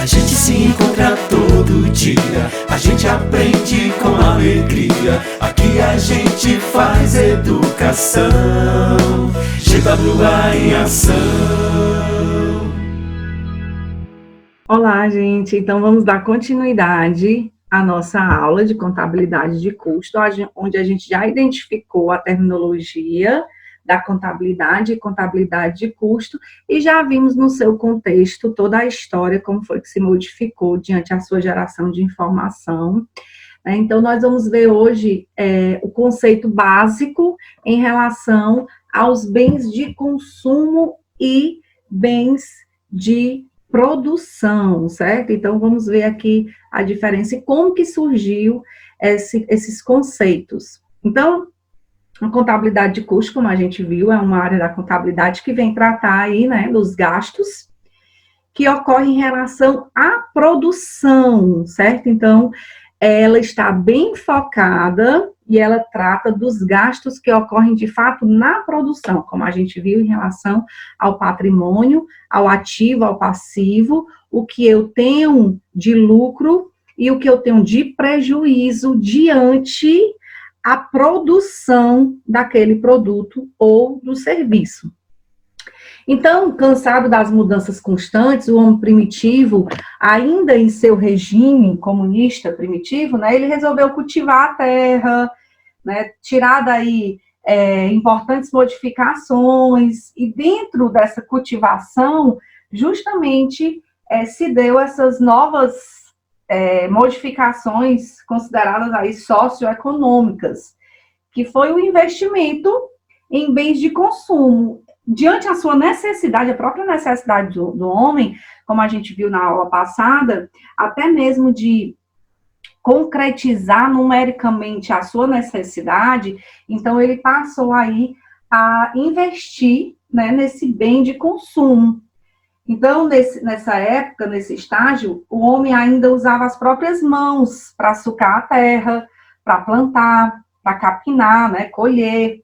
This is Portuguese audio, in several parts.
gente se encontra todo dia, a gente aprende com alegria. Aqui a gente faz educação, GWA em ação. Olá, gente. Então, vamos dar continuidade à nossa aula de contabilidade de custo, onde a gente já identificou a terminologia da contabilidade e contabilidade de custo, e já vimos no seu contexto toda a história, como foi que se modificou diante da sua geração de informação. Então, nós vamos ver hoje o conceito básico em relação aos bens de consumo e bens de produção, certo? Então, vamos ver aqui a diferença e como que surgiu esses conceitos. Então, a contabilidade de custo, como a gente viu, é uma área da contabilidade que vem tratar aí, né, dos gastos que ocorrem em relação à produção, certo? Então, ela está bem focada e ela trata dos gastos que ocorrem, de fato, na produção, como a gente viu em relação ao patrimônio, ao ativo, ao passivo, o que eu tenho de lucro e o que eu tenho de prejuízo diante a produção daquele produto ou do serviço. Então, cansado das mudanças constantes, o homem primitivo, ainda em seu regime comunista primitivo, né, ele resolveu cultivar a terra, né, tirar daí importantes modificações, e dentro dessa cultivação, justamente, se deu essas novas modificações consideradas aí socioeconômicas, que foi o investimento em bens de consumo, diante da sua necessidade, a própria necessidade do homem, como a gente viu na aula passada, até mesmo de concretizar numericamente a sua necessidade, então ele passou aí a investir, né, nesse bem de consumo. Então, nessa época, nesse estágio, o homem ainda usava as próprias mãos para sucar a terra, para plantar, para capinar, né, colher.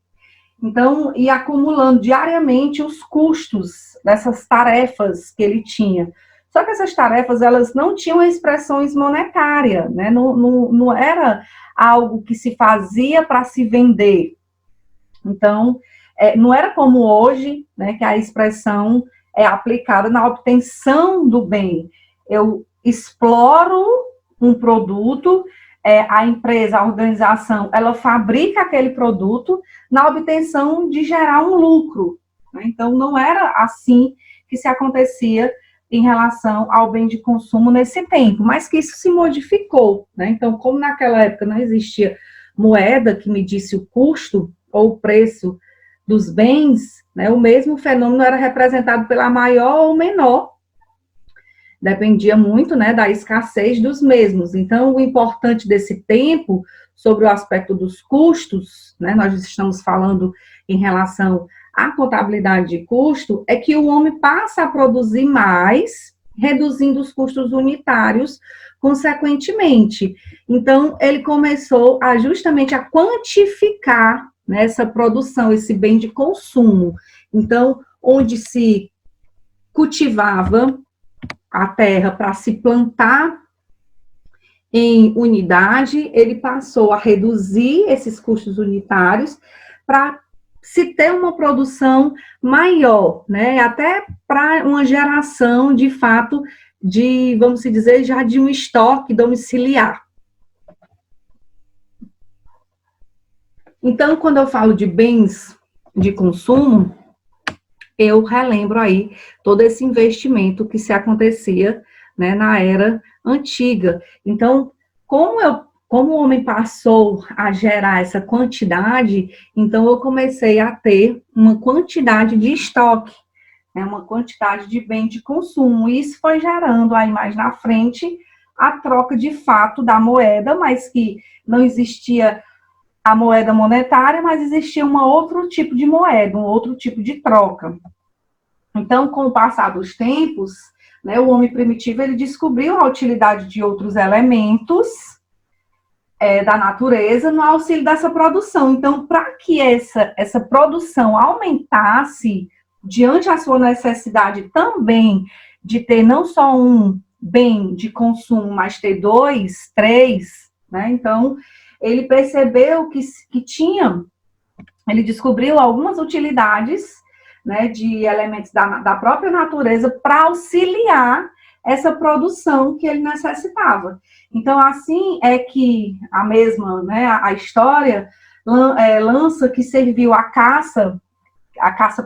Então, ia acumulando diariamente os custos dessas tarefas que ele tinha. Só que essas tarefas, elas não tinham expressões monetárias, né? Não era algo que se fazia para se vender. Então, não era como hoje, né, que a expressão é aplicada na obtenção do bem. Eu exploro um produto, a empresa, a organização, ela fabrica aquele produto na obtenção de gerar um lucro, né? Então, não era assim que se acontecia em relação ao bem de consumo nesse tempo, mas que isso se modificou, né? Então, como naquela época não existia moeda que medisse o custo ou o preço dos bens, né, o mesmo fenômeno era representado pela maior ou menor, dependia muito, né, da escassez dos mesmos. Então, o importante desse tempo, sobre o aspecto dos custos, né, nós estamos falando em relação à contabilidade de custo, é que o homem passa a produzir mais, reduzindo os custos unitários, consequentemente. Então, ele começou justamente a quantificar nessa produção, esse bem de consumo. Então, onde se cultivava a terra para se plantar em unidade, ele passou a reduzir esses custos unitários para se ter uma produção maior, né? Até para uma geração, de fato, de, vamos dizer, já de um estoque domiciliar. Então, quando eu falo de bens de consumo, eu relembro aí todo esse investimento que se acontecia, né, na era antiga. Então, como o homem passou a gerar essa quantidade, então eu comecei a ter uma quantidade de estoque, né, uma quantidade de bem de consumo. E isso foi gerando aí mais na frente a troca de fato da moeda, mas que não existia a moeda monetária, mas existia um outro tipo de moeda, um outro tipo de troca. Então, com o passar dos tempos, né, o homem primitivo ele descobriu a utilidade de outros elementos da natureza no auxílio dessa produção. Então, para que essa produção aumentasse diante da sua necessidade também de ter não só um bem de consumo, mas ter 2, 3, né? Então, ele percebeu que ele descobriu algumas utilidades, né, de elementos da própria natureza para auxiliar essa produção que ele necessitava. Então, assim é que a mesma, né, a história lança que serviu a caça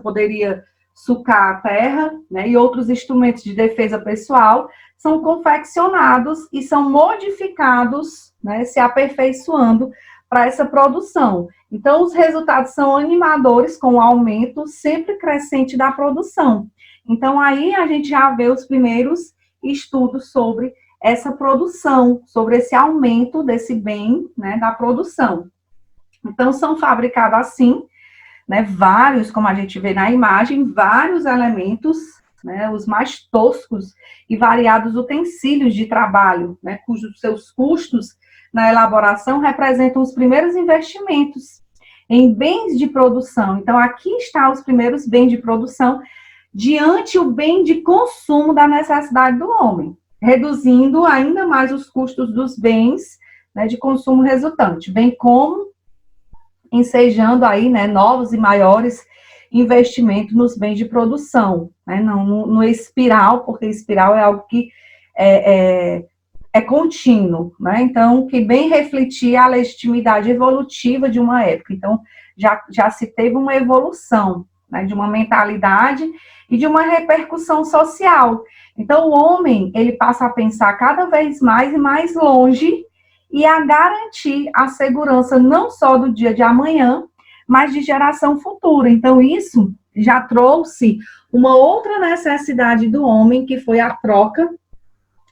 poderia sucar a terra, né, e outros instrumentos de defesa pessoal são confeccionados e são modificados, né, se aperfeiçoando para essa produção. Então, os resultados são animadores com o aumento sempre crescente da produção. Então, aí a gente já vê os primeiros estudos sobre essa produção, sobre esse aumento desse bem, né, da produção. Então, são fabricados assim, né, vários, como a gente vê na imagem, vários elementos, né, os mais toscos e variados utensílios de trabalho, né, cujos seus custos na elaboração representam os primeiros investimentos em bens de produção. Então, aqui estão os primeiros bens de produção diante o bem de consumo da necessidade do homem, reduzindo ainda mais os custos dos bens, né, de consumo resultante, bem como ensejando aí, né, novos e maiores investimentos nos bens de produção, né, não no espiral, porque espiral é algo que é contínuo, né? Então, que bem refletia a legitimidade evolutiva de uma época. Então, já se teve uma evolução, né, de uma mentalidade e de uma repercussão social. Então, o homem, ele passa a pensar cada vez mais e mais longe e a garantir a segurança não só do dia de amanhã, mas de geração futura. Então, isso já trouxe uma outra necessidade do homem, que foi a troca,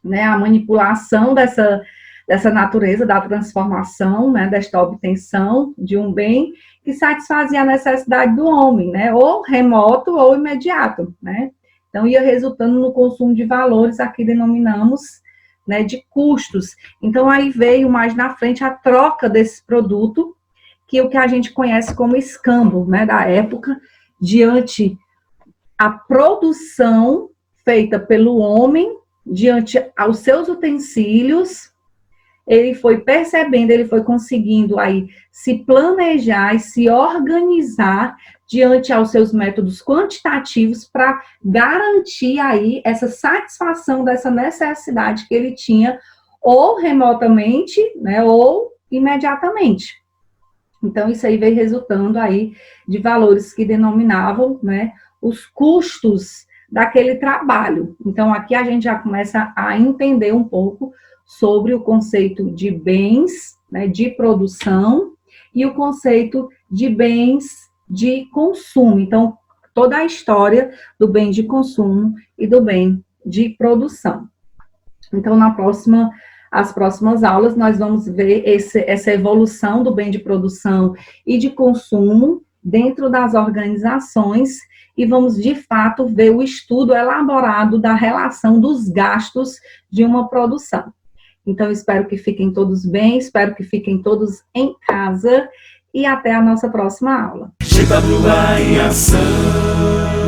né, a manipulação dessa natureza, da transformação, né, desta obtenção de um bem que satisfazia a necessidade do homem, né, ou remoto ou imediato, né. Então, ia resultando no consumo de valores, aqui denominamos, né, de custos. Então, aí veio mais na frente a troca desse produto, que é o que a gente conhece como escambo, né, da época, diante a produção feita pelo homem, diante aos seus utensílios, ele foi percebendo, ele foi conseguindo aí se planejar e se organizar diante aos seus métodos quantitativos para garantir aí essa satisfação dessa necessidade que ele tinha, ou remotamente, né, ou imediatamente. Então, isso aí veio resultando aí de valores que denominavam, né, os custos daquele trabalho. Então, aqui a gente já começa a entender um pouco sobre o conceito de bens, né, de produção, e o conceito de bens de consumo. Então, toda a história do bem de consumo e do bem de produção. Então, as próximas aulas, nós vamos ver essa evolução do bem de produção e de consumo dentro das organizações, e vamos, de fato, ver o estudo elaborado da relação dos gastos de uma produção. Então, espero que fiquem todos bem, espero que fiquem todos em casa, e até a nossa próxima aula. GWA em ação.